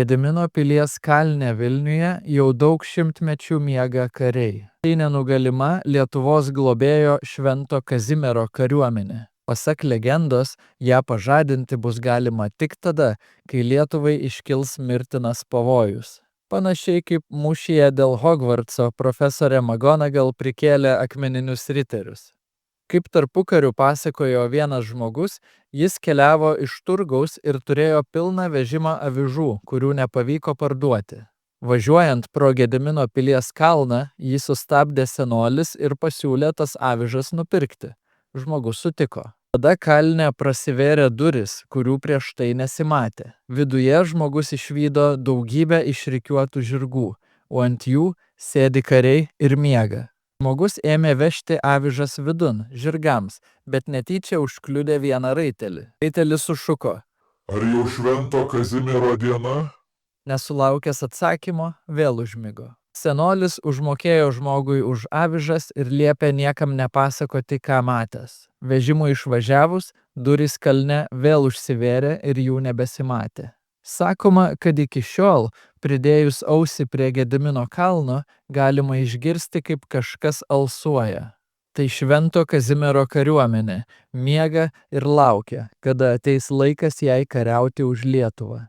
Gedimino pilies kalne Vilniuje jau daug šimtmečių miega kariai. Tai nenugalima Lietuvos globėjo Švento Kazimiero kariuomenė. Pasak legendos, ją pažadinti bus galima tik tada, kai Lietuvai iškils mirtinas pavojus. Panašiai kaip mūšyje dėl Hogvartso profesorė McGonagall prikėlė akmeninius riterius. Kaip tarpukariu pasakojo vienas žmogus, jis keliavo iš turgaus ir turėjo pilną vežimą avižų, kurių nepavyko parduoti. Važiuojant pro Gedimino pilies kalną, jį sustabdė senolis ir pasiūlė tas avižas nupirkti. Žmogus sutiko. Tada kalne prasivėrė durys, kurių prieš tai nesimatė. Viduje žmogus išvydo daugybę išrikiuotų žirgų, o ant jų sėdi kariai ir miega. Žmogus ėmė vežti avižas vidun, žirgams, bet netyčia užkliudė vieną raitelį. Raitelis sušuko: Ar jau Švento Kazimiero diena? Nesulaukęs atsakymo, vėl užmigo. Senolis užmokėjo žmogui už avižas ir liepė niekam nepasakoti, ką matęs. Vežimui išvažiavus, durys kalne vėl užsivėrė ir jų nebesimatė. Sakoma, kad iki šiol, pridėjus ausį prie Gedimino kalno, galima išgirsti, kaip kažkas alsuoja. Tai Švento Kazimiero kariuomenė miega ir laukia, kada ateis laikas jai kariauti už Lietuvą.